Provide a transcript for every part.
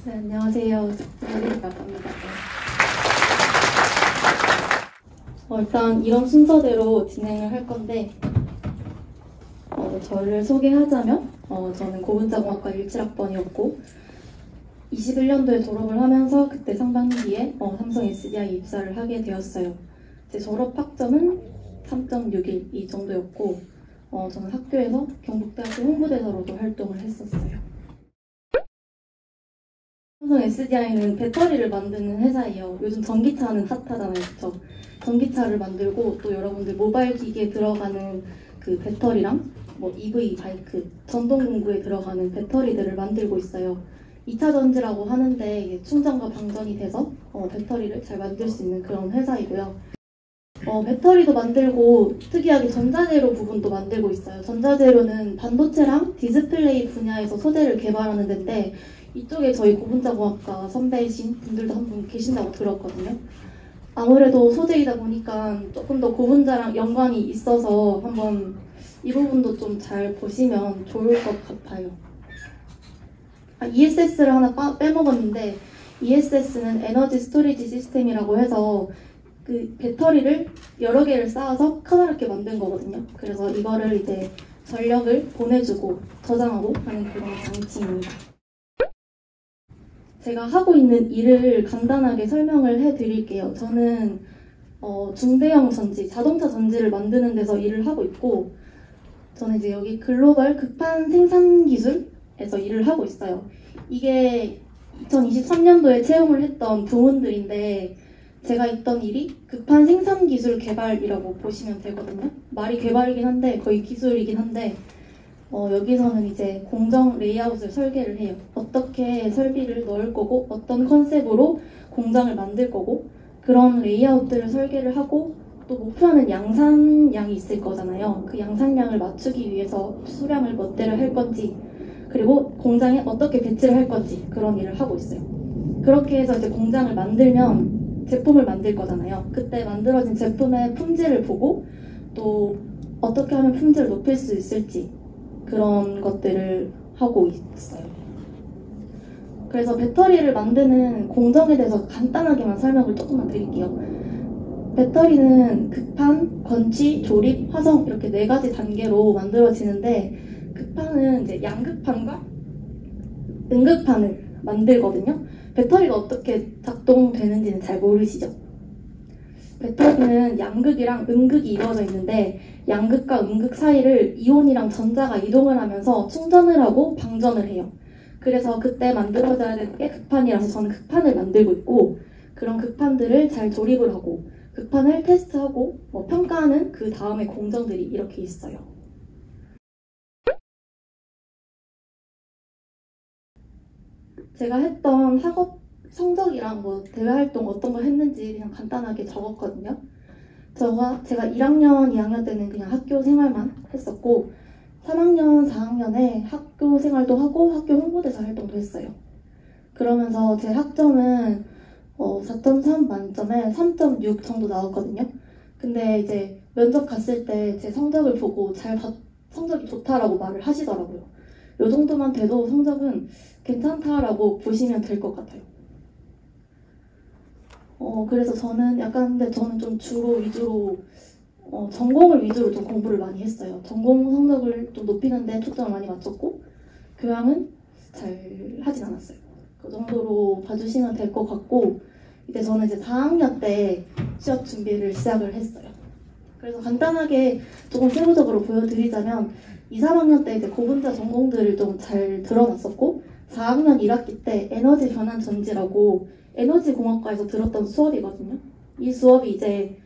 네, 안녕하세요. 박정리라고 합니다. 일단 이런 순서대로 진행을 할 건데 저를 소개하자면 저는 고분자공학과 17학번이었고 21년도에 졸업을 하면서 그때 상반기에 삼성 SDI 입사를 하게 되었어요. 제 졸업 학점은 3.61 이 정도였고 저는 학교에서 경북대학교 홍보대사로도 활동을 했었어요. 삼성 SDI는 배터리를 만드는 회사예요. 요즘 전기차는 핫하잖아요. 그쵸? 전기차를 만들고 또 여러분들 모바일 기기에 들어가는 그 배터리랑 뭐 EV 바이크, 전동 공구에 들어가는 배터리들을 만들고 있어요. 2차 전지라고 하는데 이게 충전과 방전이 돼서 배터리를 잘 만들 수 있는 그런 회사이고요. 배터리도 만들고 특이하게 전자재료 부분도 만들고 있어요. 전자재료는 반도체랑 디스플레이 분야에서 소재를 개발하는 데인데 이쪽에 저희 고분자공학과 선배이신 분들도 한 분 계신다고 들었거든요. 아무래도 소재이다 보니까 조금 더 고분자랑 연관이 있어서 한번 이 부분도 좀 잘 보시면 좋을 것 같아요. ESS를 하나 빼먹었는데 ESS는 에너지 스토리지 시스템이라고 해서 그 배터리를 여러 개를 쌓아서 커다랗게 만든 거거든요. 그래서 이거를 이제 전력을 보내주고 저장하고 하는 그런 장치입니다. 제가 하고 있는 일을 간단하게 설명을 해드릴게요. 저는 중대형 전지, 자동차 전지를 만드는 데서 일을 하고 있고 저는 이제 여기 글로벌 극판 생산 기술에서 일을 하고 있어요. 이게 2023년도에 채용을 했던 부문들인데 제가 있던 일이 극판 생산 기술 개발이라고 보시면 되거든요. 말이 개발이긴 한데 거의 기술이긴 한데 여기서는 이제 공정 레이아웃을 설계를 해요. 어떻게 설비를 넣을 거고 어떤 컨셉으로 공장을 만들 거고 그런 레이아웃들을 설계를 하고 또 목표하는 양산량이 있을 거잖아요. 그 양산량을 맞추기 위해서 수량을 몇 대를 할 건지 그리고 공장에 어떻게 배치를 할 건지 그런 일을 하고 있어요. 그렇게 해서 이제 공장을 만들면 제품을 만들 거잖아요. 그때 만들어진 제품의 품질을 보고 또 어떻게 하면 품질을 높일 수 있을지 그런 것들을 하고 있어요. 그래서 배터리를 만드는 공정에 대해서 간단하게만 설명을 조금만 드릴게요. 배터리는 극판, 건취, 조립, 화성 이렇게 4가지 단계로 만들어지는데 극판은 이제 양극판과 음극판을 만들거든요. 배터리가 어떻게 작동되는지는 잘 모르시죠? 배터리는 양극이랑 음극이 이루어져 있는데 양극과 음극 사이를 이온이랑 전자가 이동을 하면서 충전을 하고 방전을 해요. 그래서 그때 만들어져야 되는 게 극판이라서 저는 극판을 만들고 있고 그런 극판들을 잘 조립을 하고 극판을 테스트하고 평가하는 그 다음에 공정들이 이렇게 있어요. 제가 했던 학업 성적이랑 대외 활동 어떤 거 했는지 그냥 간단하게 적었거든요. 제가 1학년, 2학년 때는 그냥 학교 생활만 했었고 3학년, 4학년에 학교 생활도 하고 학교 홍보대사 활동도 했어요. 그러면서 제 학점은 4.3 만점에 3.6 정도 나왔거든요. 근데 이제 면접 갔을 때 제 성적을 보고 성적이 좋다라고 말을 하시더라고요. 이 정도만 돼도 성적은 괜찮다라고 보시면 될 것 같아요. 그래서 근데 저는 좀 위주로 전공을 위주로 좀 공부를 많이 했어요. 전공 성적을 좀 높이는데 초점을 많이 맞췄고 교양은 잘 하진 않았어요. 그 정도로 봐주시면 될 것 같고 이제 저는 이제 4학년 때 취업 준비를 시작을 했어요. 그래서 간단하게 조금 세부적으로 보여드리자면 2, 3학년 때 이제 고분자 전공들을 좀 잘 들어놨었고 4학년 1학기 때 에너지 변환 전지라고 에너지공학과에서 들었던 수업이거든요. 이 수업이 이제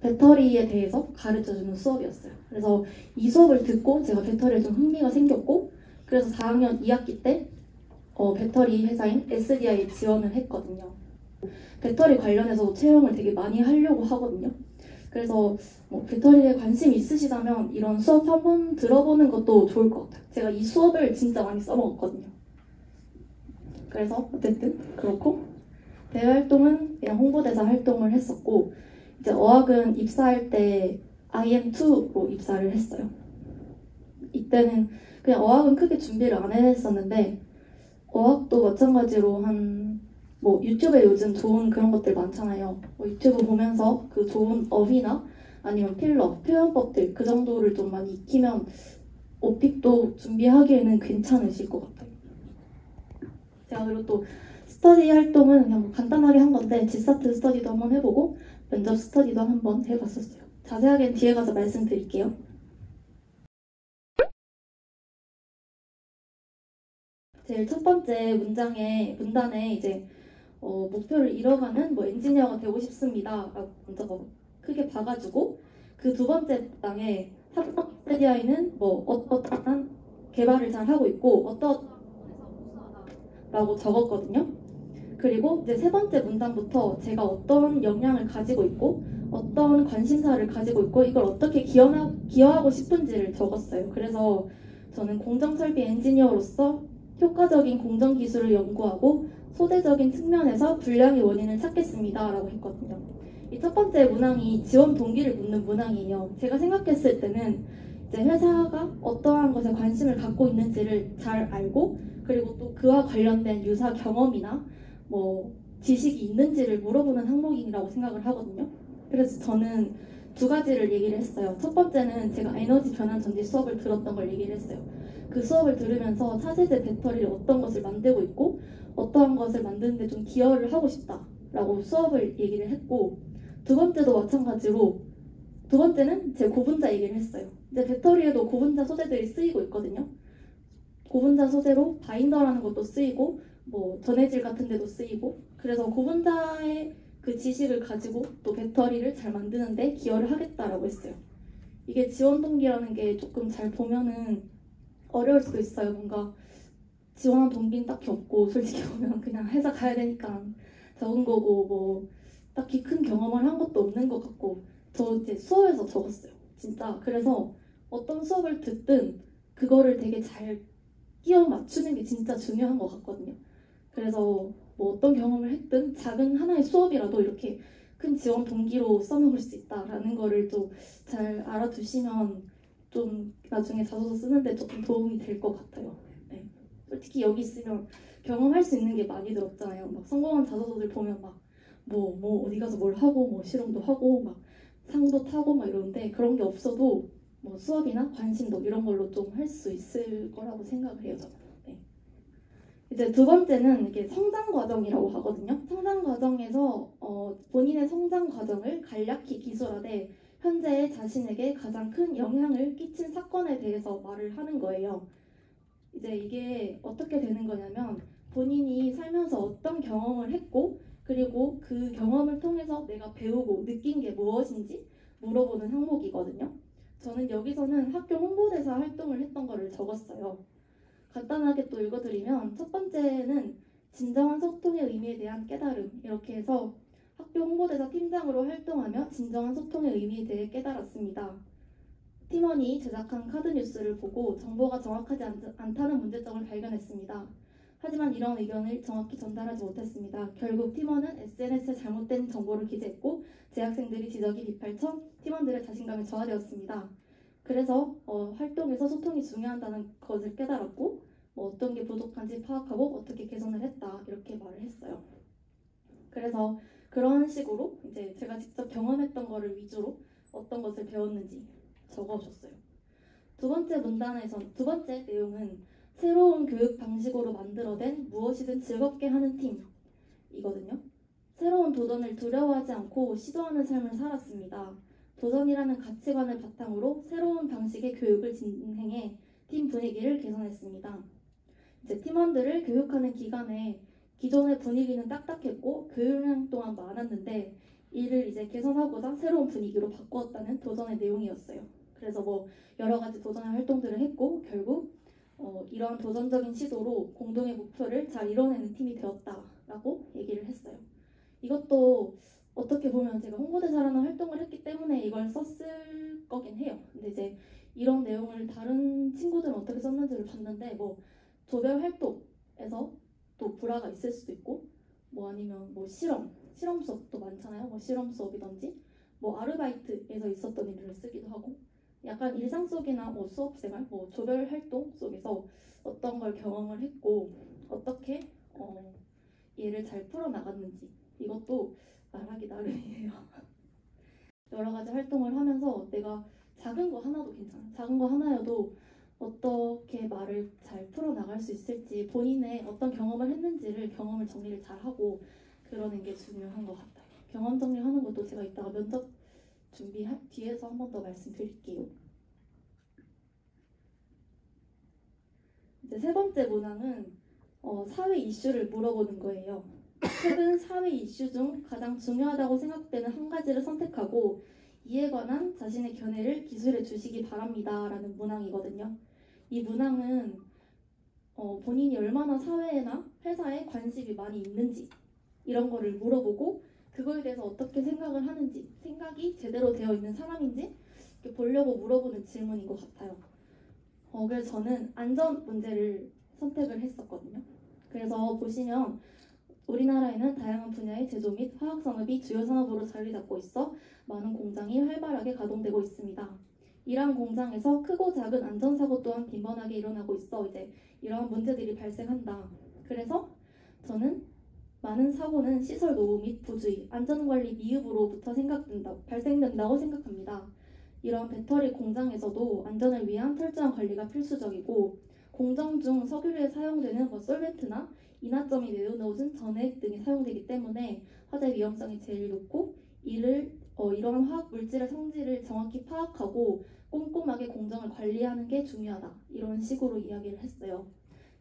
배터리에 대해서 가르쳐주는 수업이었어요. 그래서 이 수업을 듣고 제가 배터리에 좀 흥미가 생겼고 그래서 4학년 2학기 때 배터리 회사인 SDI에 지원을 했거든요. 배터리 관련해서 채용을 되게 많이 하려고 하거든요. 그래서 배터리에 관심이 있으시다면 이런 수업 한번 들어보는 것도 좋을 것 같아요. 제가 이 수업을 진짜 많이 써먹었거든요. 그래서 어쨌든 그렇고 대외 활동은 그냥 홍보대사 활동을 했었고 이제 어학은 입사할 때 IM2로 입사를 했어요. 이때는 그냥 어학은 크게 준비를 안 했었는데 어학도 마찬가지로 뭐 유튜브에 요즘 좋은 그런 것들 많잖아요. 뭐 유튜브 보면서 그 좋은 어휘나 아니면 필러, 표현법들 그 정도를 좀 많이 익히면 오픽도 준비하기에는 괜찮으실 것 같아요. 제가 그리고 또 스터디 활동은 그냥 뭐 간단하게 한 건데 지사트 스터디도 한번 해보고 면접 스터디도 한번 해봤었어요. 자세하게는 뒤에 가서 말씀드릴게요. 제일 첫 번째 문단에 이제 목표를 이뤄가는 뭐 엔지니어가 되고 싶습니다. 먼저 크게 봐가지고 그 두 번째 문장에 핫바디아이는 뭐 어떠한 개발을 잘 하고 있고 어떠라고 적었거든요. 그리고 이제 세 번째 문단부터 제가 어떤 역량을 가지고 있고 어떤 관심사를 가지고 있고 이걸 어떻게 기여하고 싶은지를 적었어요. 그래서 저는 공정설비 엔지니어로서 효과적인 공정기술을 연구하고 소대적인 측면에서 불량의 원인을 찾겠습니다 라고 했거든요. 이 첫 번째 문항이 지원 동기를 묻는 문항이에요. 제가 생각했을 때는 이제 회사가 어떠한 것에 관심을 갖고 있는지를 잘 알고 그리고 또 그와 관련된 유사 경험이나 뭐 지식이 있는지를 물어보는 항목이라고 생각을 하거든요. 그래서 저는 두 가지를 얘기를 했어요. 첫 번째는 제가 에너지 변환 전지 수업을 들었던 걸 얘기를 했어요. 그 수업을 들으면서 차세대 배터리를 어떤 것을 만들고 있고 어떠한 것을 만드는데 좀 기여를 하고 싶다라고 수업을 얘기를 했고 두 번째도 마찬가지로 두 번째는 제 고분자 얘기를 했어요. 이제 배터리에도 고분자 소재들이 쓰이고 있거든요. 고분자 소재로 바인더라는 것도 쓰이고 뭐 전해질 같은 데도 쓰이고 그래서 고분자의 그 지식을 가지고 또 배터리를 잘 만드는데 기여를 하겠다라고 했어요. 이게 지원 동기라는 게 조금 잘 보면은 어려울 수도 있어요. 뭔가 지원한 동기는 딱히 없고 솔직히 보면 그냥 회사 가야 되니까 적은 거고 뭐 딱히 큰 경험을 한 것도 없는 것 같고 저 이제 수업에서 적었어요. 진짜 그래서 어떤 수업을 듣든 그거를 되게 잘 끼워 맞추는 게 진짜 중요한 것 같거든요. 그래서 뭐 어떤 경험을 했든 작은 하나의 수업이라도 이렇게 큰 지원 동기로 써먹을 수 있다라는 거를 좀 잘 알아두시면 좀 나중에 자소서 쓰는데 조금 도움이 될 것 같아요. 네. 솔직히 여기 있으면 경험할 수 있는 게 많이 들었잖아요. 막 성공한 자소서들 보면 막 뭐 어디 가서 뭘 하고 뭐 실험도 하고 막 상도 타고 막 이러는데 그런 게 없어도 뭐 수업이나 관심도 이런 걸로 좀 할 수 있을 거라고 생각을 해요. 저는. 네. 이제 두 번째는 이게 성장 과정이라고 하거든요. 성장 과정에서 본인의 성장 과정을 간략히 기술하되 현재 자신에게 가장 큰 영향을 끼친 사건에 대해서 말을 하는 거예요. 이제 이게 어떻게 되는 거냐면 본인이 살면서 어떤 경험을 했고 그리고 그 경험을 통해서 내가 배우고 느낀 게 무엇인지 물어보는 항목이거든요. 저는 여기서는 학교 홍보대사 활동을 했던 거를 적었어요. 간단하게 또 읽어드리면 첫 번째는 진정한 소통의 의미에 대한 깨달음 이렇게 해서 학교 홍보대사 팀장으로 활동하며 진정한 소통의 의미에 대해 깨달았습니다. 팀원이 제작한 카드 뉴스를 보고 정보가 정확하지 않다는 문제점을 발견했습니다. 하지만 이런 의견을 정확히 전달하지 못했습니다. 결국 팀원은 SNS에 잘못된 정보를 기재했고 재학생들이 지적이 비팔쳐 팀원들의 자신감이 저하되었습니다. 그래서 활동에서 소통이 중요하다는 것을 깨달았고 어떤 게 부족한지 파악하고 어떻게 개선을 했다 이렇게 말을 했어요. 그래서 그런 식으로 이제 제가 직접 경험했던 거를 위주로 어떤 것을 배웠는지 적어줬어요. 두 번째 내용은 새로운 교육 방식으로 만들어낸 무엇이든 즐겁게 하는 팀이거든요. 새로운 도전을 두려워하지 않고 시도하는 삶을 살았습니다. 도전이라는 가치관을 바탕으로 새로운 방식의 교육을 진행해 팀 분위기를 개선했습니다. 이제 팀원들을 교육하는 기간에 기존의 분위기는 딱딱했고 교육량 또한 많았는데 이를 이제 개선하고자 새로운 분위기로 바꾸었다는 도전의 내용이었어요. 그래서 뭐 여러 가지 도전의 활동들을 했고 결국 이러한 도전적인 시도로 공동의 목표를 잘 이뤄내는 팀이 되었다라고 얘기를 했어요. 이것도 어떻게 보면 제가 홍보대사라는 활동을 했기 때문에 이걸 썼을 거긴 해요. 근데 이제 이런 내용을 다른 친구들은 어떻게 썼는지를 봤는데 뭐 조별 활동에서 또 불화가 있을 수도 있고 뭐 아니면 뭐 실험 수업도 많잖아요. 뭐 실험 수업이든지 뭐 아르바이트에서 있었던 일을 쓰기도 하고 약간 일상 속이나 뭐 수업 생활 뭐 조별 활동 속에서 어떤 걸 경험을 했고 어떻게 얘를 잘 풀어나갔는지 이것도 말하기 나름이에요. 여러 가지 활동을 하면서 내가 작은 거 하나도 괜찮아요. 작은 거 하나여도 어떻게 말을 잘 풀어나갈 수 있을지 본인의 어떤 경험을 했는지를 경험을 정리를 잘 하고 그러는 게 중요한 것 같아요. 경험 정리하는 것도 제가 이따가 면접 준비 뒤에서 한 번 더 말씀드릴게요. 이제 세 번째 문항은 사회 이슈를 물어보는 거예요. 최근 사회 이슈 중 가장 중요하다고 생각되는 한 가지를 선택하고 이에 관한 자신의 견해를 기술해 주시기 바랍니다. 라는 문항이거든요. 이 문항은 본인이 얼마나 사회나 회사에 관심이 많이 있는지 이런 거를 물어보고 그거에 대해서 어떻게 생각을 하는지 생각이 제대로 되어 있는 사람인지 이렇게 보려고 물어보는 질문인 것 같아요. 그래서 저는 안전 문제를 선택을 했었거든요. 그래서 보시면 우리나라에는 다양한 분야의 제조 및 화학 산업이 주요 산업으로 자리 잡고 있어 많은 공장이 활발하게 가동되고 있습니다. 이러한 공장에서 크고 작은 안전사고 또한 빈번하게 일어나고 있어 이제 이러한 문제들이 발생한다. 그래서 저는 많은 사고는 시설 노후 및 부주의, 안전관리 미흡으로부터 발생된다고 생각합니다. 이러한 배터리 공장에서도 안전을 위한 철저한 관리가 필수적이고 공정 중 석유류에 사용되는 솔벤트나 인화점이 매우 낮은 전액 등이 사용되기 때문에 화재 위험성이 제일 높고 이러한 화학 물질의 성질을 정확히 파악하고 꼼꼼하게 공정을 관리하는 게 중요하다. 이런 식으로 이야기를 했어요.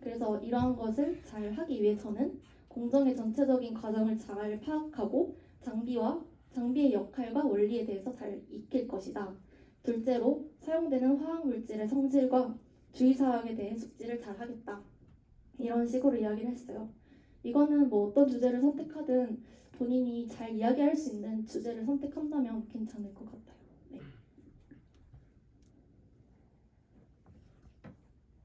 그래서 이러한 것을 잘 하기 위해서는 공정의 전체적인 과정을 잘 파악하고 장비의 역할과 원리에 대해서 잘 익힐 것이다. 둘째로 사용되는 화학 물질의 성질과 주의사항에 대해 숙지를 잘 하겠다. 이런 식으로 이야기를 했어요. 이거는 뭐 어떤 주제를 선택하든 본인이 잘 이야기할 수 있는 주제를 선택한다면 괜찮을 것 같아요. 네.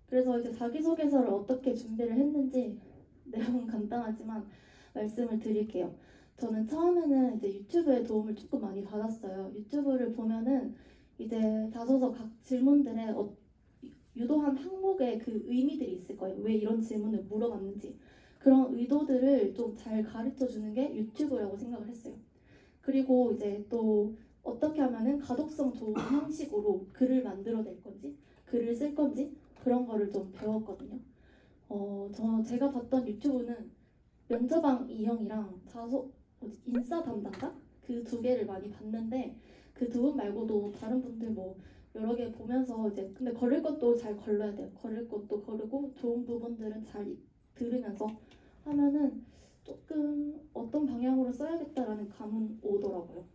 그래서 이제 자기소개서를 어떻게 준비를 했는지 내용은 간단하지만 말씀을 드릴게요. 저는 처음에는 이제 유튜브의 도움을 조금 많이 받았어요. 유튜브를 보면은 이제 자소서 각 질문들에 유도한 항목의 그 의미들이 있을 거예요. 왜 이런 질문을 물어봤는지. 그런 의도들을 좀 잘 가르쳐 주는 게 유튜브라고 생각을 했어요. 그리고 이제 또 어떻게 하면은 가독성 좋은 형식으로 글을 만들어낼 건지, 글을 쓸 건지 그런 거를 좀 배웠거든요. 제가 봤던 유튜브는 면접왕 이형이랑 인싸 담당자 그 두 개를 많이 봤는데 그 두 분 말고도 다른 분들 뭐 여러 개 보면서 이제 근데 걸을 것도 잘 걸러야 돼요. 걸을 것도 거르고 좋은 부분들은 잘 들으면서 하면은 조금 어떤 방향으로 써야겠다라는 감은 오더라고요.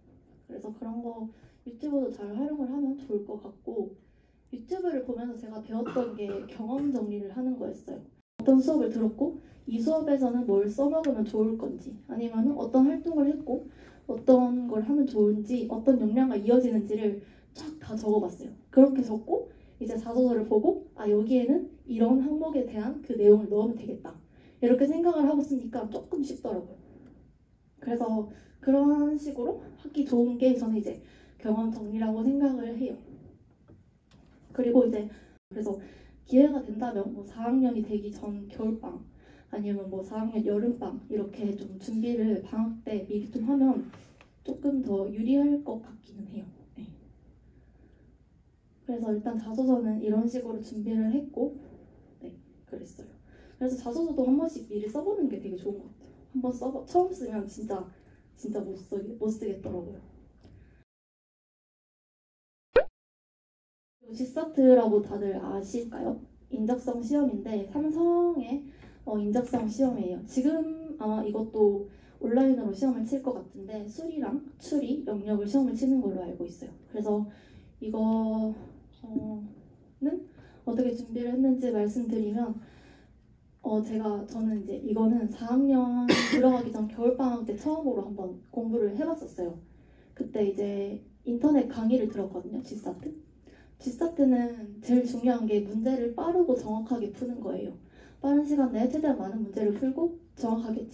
그래서 그런 거 유튜브도 잘 활용을 하면 좋을 것 같고 유튜브를 보면서 제가 배웠던 게 경험 정리를 하는 거였어요. 어떤 수업을 들었고 이 수업에서는 뭘 써먹으면 좋을 건지 아니면 어떤 활동을 했고 어떤 걸 하면 좋은지 어떤 역량과 이어지는지를 쫙 다 적어봤어요. 그렇게 적고 이제 자소서를 보고 여기에는 이런 항목에 대한 그 내용을 넣으면 되겠다. 이렇게 생각을 하고 쓰니까 조금 쉽더라고요. 그래서 그런 식으로 하기 좋은 게 저는 이제 경험 정리라고 생각을 해요. 그리고 이제 그래서 기회가 된다면 뭐 4학년이 되기 전 겨울방 아니면 뭐 4학년 여름방 이렇게 좀 준비를 방학 때 미리 좀 하면 조금 더 유리할 것 같기는 해요. 네. 그래서 일단 자소서는 이런 식으로 준비를 했고 네 그랬어요. 그래서 자소서도 한 번씩 미리 써보는 게 되게 좋은 것 같아요. 한번 처음 쓰면 진짜 못 쓰겠더라고요. 지사트라고 다들 아실까요? 인적성 시험인데 삼성의 인적성 시험이에요. 지금 아마 이것도 온라인으로 시험을 칠 것 같은데 수리랑 추리, 영역을 시험을 치는 걸로 알고 있어요. 그래서 이거는 어떻게 준비를 했는지 말씀드리면 저는 이제 이거는 4학년 들어가기 전 겨울방학 때 처음으로 한번 공부를 해봤었어요. 그때 이제 인터넷 강의를 들었거든요. G사트는 제일 중요한 게 문제를 빠르고 정확하게 푸는 거예요. 빠른 시간 내에 최대한 많은 문제를 풀고 정확하게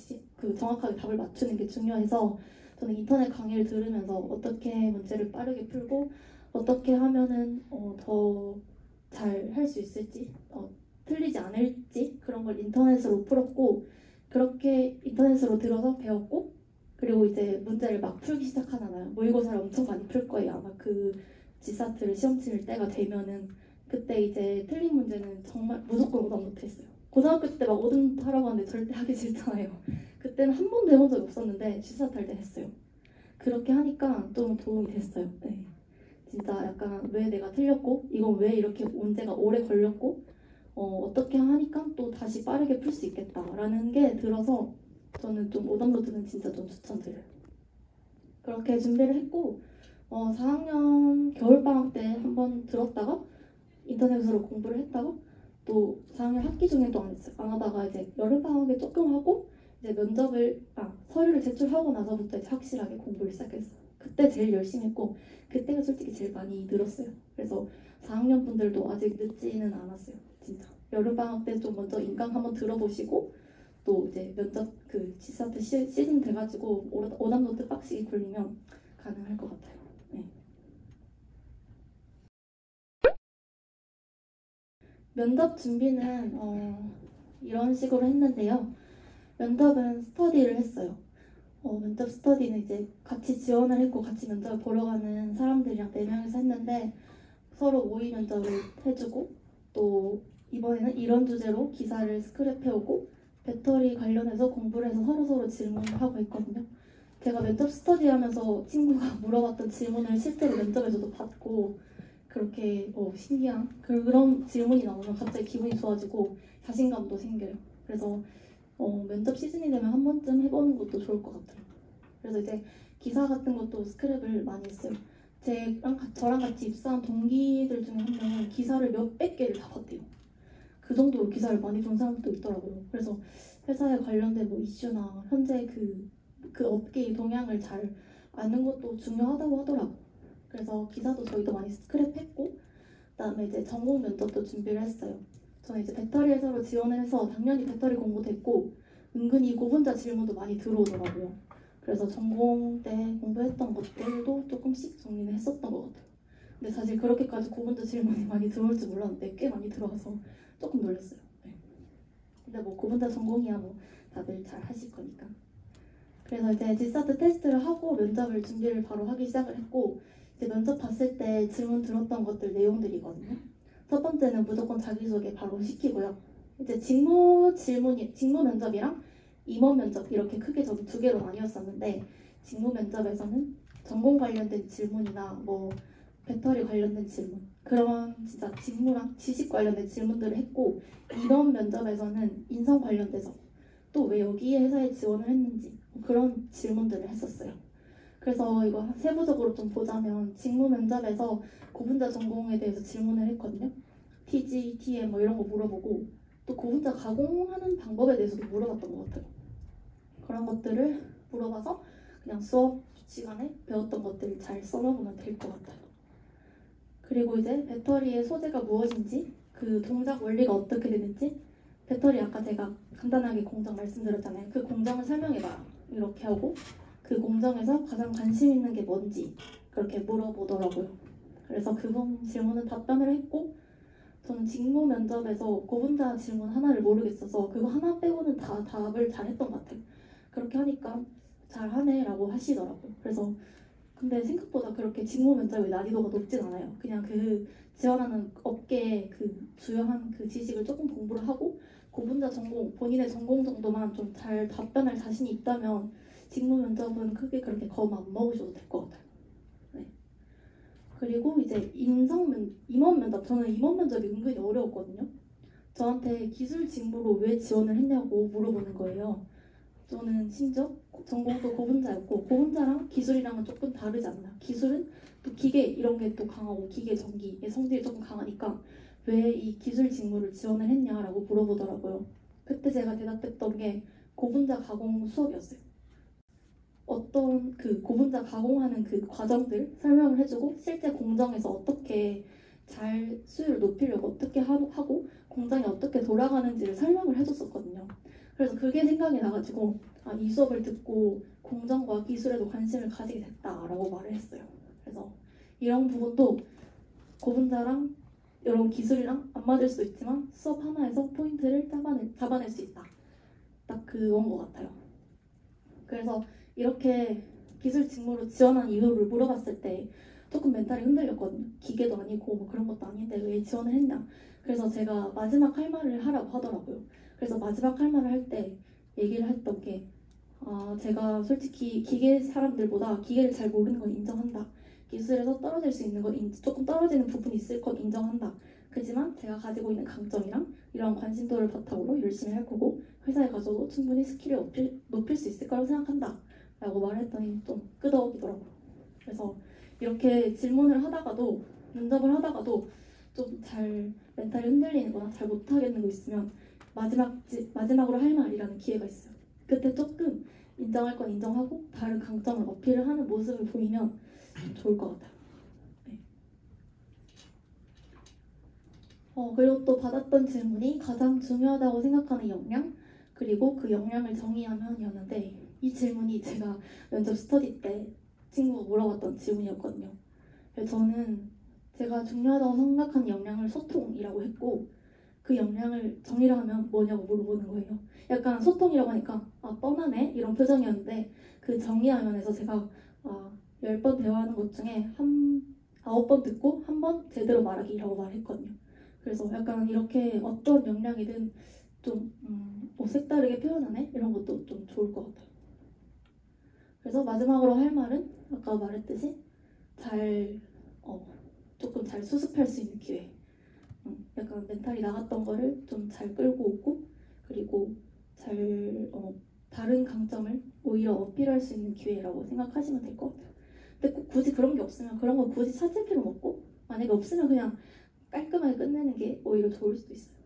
답을 맞추는 게 중요해서 저는 인터넷 강의를 들으면서 어떻게 문제를 빠르게 풀고 어떻게 하면은 더 잘 할 수 있을지 틀리지 않을지 그런 걸 인터넷으로 풀었고, 그렇게 인터넷으로 들어서 배웠고, 그리고 이제 문제를 막 풀기 시작하잖아요. 모의고사를 엄청 많이 풀 거예요. 아마 그 지사트를 시험 칠 때가 되면은. 그때 이제 틀린 문제는 정말 무조건 오답 못했어요. 고등학교 때 막 오답 하라고 하는데 절대 하기 싫잖아요. 그때는 한 번도 해본 적이 없었는데 지사트 할 때 했어요. 그렇게 하니까 좀 도움이 됐어요. 네. 진짜 약간 왜 내가 틀렸고 이건 왜 이렇게 문제가 오래 걸렸고 어떻게 하니까 또 다시 빠르게 풀 수 있겠다라는 게 들어서 저는 좀 오답노트는 진짜 좀 추천드려요. 그렇게 준비를 했고 4학년 겨울방학 때 한번 들었다가 인터넷으로 공부를 했다가 또 4학년 학기 중에 또 안 했어요. 안 하다가 이제 여름방학에 조금 하고 이제 서류를 제출하고 나서부터 이제 확실하게 공부를 시작했어요. 그때 제일 열심히 했고 그때가 솔직히 제일 많이 늘었어요. 그래서 4학년 분들도 아직 늦지는 않았어요. 진짜 여름방학 때 좀 먼저 인강 한번 들어보시고 또 이제 면접 그 지사트 시즌 돼가지고 오답노트 빡시게 굴리면 가능할 것 같아요. 네. 면접 준비는 이런 식으로 했는데요. 면접은 스터디를 했어요. 면접 스터디는 이제 같이 지원을 했고 같이 면접을 보러 가는 사람들이랑 4명이서 했는데 서로 모의 면접을 해주고 또 이번에는 이런 주제로 기사를 스크랩해오고 배터리 관련해서 공부를 해서 서로서로 질문을 하고 있거든요. 제가 면접 스터디 하면서 친구가 물어봤던 질문을 실제로 면접에서도 받고 그렇게 신기한 그런 질문이 나오면 갑자기 기분이 좋아지고 자신감도 생겨요. 그래서 면접 시즌이 되면 한 번쯤 해보는 것도 좋을 것 같아요. 그래서 이제 기사 같은 것도 스크랩을 많이 했어요. 저랑 같이 입사한 동기들 중에 한 명은 기사를 몇백 개를 다 봤대요. 그 정도로 기사를 많이 본 사람도 있더라고요. 그래서 회사에 관련된 뭐 이슈나 현재 그 업계의 동향을 잘 아는 것도 중요하다고 하더라고요. 그래서 기사도 저희도 많이 스크랩했고 그다음에 이제 전공 면접도 준비를 했어요. 저는 이제 배터리 회사로 지원을 해서 당연히 배터리 공부됐고 은근히 고분자 질문도 많이 들어오더라고요. 그래서 전공 때 공부했던 것들도 조금씩 정리는 했었던 것 같아요. 근데 사실 그렇게까지 고분자 질문이 많이 들어올 줄 몰랐는데 꽤 많이 들어와서 조금 놀랐어요. 네. 근데 뭐 고분자 전공이야 뭐 다들 잘 하실 거니까. 그래서 이제 지사트 테스트를 하고 면접을 준비를 바로 하기 시작을 했고 이제 면접 봤을 때 질문 들었던 것들 내용들이거든요. 첫 번째는 무조건 자기소개 바로 시키고요. 이제 직무 면접이랑 임원 면접 이렇게 크게 저도 2개로 나뉘었었는데 직무 면접에서는 전공 관련된 질문이나 뭐 배터리 관련된 질문 그런 진짜 직무랑 지식 관련된 질문들을 했고 임원 면접에서는 인성 관련돼서 또 왜 여기 회사에 지원을 했는지 그런 질문들을 했었어요. 그래서 이거 세부적으로 좀 보자면 직무 면접에서 고분자 전공에 대해서 질문을 했거든요. TG, TM 뭐 이런 거 물어보고 또 고분자 가공하는 방법에 대해서도 물어봤던 것 같아요. 그런 것들을 물어봐서 그냥 수업 시간에 배웠던 것들을 잘 써먹으면 될 것 같아요. 그리고 이제 배터리의 소재가 무엇인지 그 동작 원리가 어떻게 되는지 배터리 아까 제가 간단하게 공정 말씀드렸잖아요. 그 공정을 설명해봐요. 이렇게 하고 그 공정에서 가장 관심 있는 게 뭔지 그렇게 물어보더라고요. 그래서 그 질문은 답변을 했고 저는 직무 면접에서 고분자 질문 하나를 모르겠어서 그거 하나 빼고는 다 답을 잘했던 것 같아요. 그렇게 하니까 잘하네 라고 하시더라고요. 그래서 근데 생각보다 그렇게 직무 면접의 난이도가 높진 않아요. 그냥 그 지원하는 업계의 그 주요한 그 지식을 조금 공부를 하고 고분자 전공, 본인의 전공 정도만 좀 잘 답변할 자신이 있다면 직무 면접은 크게 그렇게 겁 안 먹으셔도 될 것 같아요. 네. 그리고 이제 임원 면접, 저는 임원 면접이 은근히 어려웠거든요. 저한테 기술 직무로 왜 지원을 했냐고 물어보는 거예요. 저는 심지어 전공도 고분자였고 고분자랑 기술이랑은 조금 다르지 않나. 기술은 또 기계 이런 게 또 강하고 기계 전기의 성질이 조금 강하니까 왜 이 기술 직무를 지원을 했냐라고 물어보더라고요. 그때 제가 대답했던 게 고분자 가공 수업이었어요. 어떤 그 고분자 가공하는 그 과정들 설명을 해주고 실제 공장에서 어떻게 잘 수율을 높이려고 어떻게 하고 공장이 어떻게 돌아가는지를 설명을 해줬었거든요. 그래서 그게 생각이 나가지고 이 수업을 듣고 공정과 기술에도 관심을 가지게 됐다라고 말을 했어요. 그래서 이런 부분도 고분자랑 이런 기술이랑 안 맞을 수도 있지만 수업 하나에서 포인트를 잡아낼 수 있다. 딱 그건 것 같아요. 그래서 이렇게 기술 직무로 지원한 이유를 물어봤을 때 조금 멘탈이 흔들렸거든요. 기계도 아니고 뭐 그런 것도 아닌데 왜 지원을 했냐. 그래서 제가 마지막 할 말을 하라고 하더라고요. 그래서 마지막 할 말을 할 때 얘기를 했던 게 제가 솔직히 기계 사람들보다 기계를 잘 모르는 건 인정한다. 기술에서 떨어질 수 있는 건 조금 떨어지는 부분이 있을 건 인정한다. 그지만 제가 가지고 있는 강점이랑 이런 관심도를 바탕으로 열심히 할 거고 회사에 가서도 충분히 스킬을 높일 수 있을 거라고 생각한다. 라고 말했더니 좀 끄덕이더라고요. 그래서 이렇게 질문을 하다가도 면접을 하다가도 좀 잘 멘탈이 흔들리는 거나 잘 못하겠는 거 있으면 마지막으로 할 말이라는 기회가 있어요. 그때 조금 인정할 건 인정하고 다른 강점을 어필을 하는 모습을 보이면 좋을 것 같아요. 네. 그리고 또 받았던 질문이 가장 중요하다고 생각하는 역량 그리고 그 역량을 정의하면이었는데 이 질문이 제가 면접 스터디 때 친구가 물어봤던 질문이었거든요. 그래서 저는 제가 중요하다고 생각하는 역량을 소통이라고 했고 그 역량을 정의를 하면 뭐냐고 물어보는 거예요. 약간 소통이라고 하니까 뻔하네 이런 표정이었는데 그 정의화면에서 제가 10번 대화하는 것 중에 9번 듣고 1번 제대로 말하기라고 말했거든요. 그래서 약간 이렇게 어떤 역량이든 좀 색다르게 표현하네 이런 것도 좀 좋을 것 같아요. 그래서 마지막으로 할 말은 아까 말했듯이 조금 잘 수습할 수 있는 기회. 약간 멘탈이 나갔던 거를 좀 잘 끌고 오고 그리고 다른 강점을 오히려 어필할 수 있는 기회라고 생각하시면 될 것 같아요. 근데 꼭 굳이 그런 게 없으면 그런 거 굳이 찾을 필요는 없고 만약에 없으면 그냥 깔끔하게 끝내는 게 오히려 좋을 수도 있어요.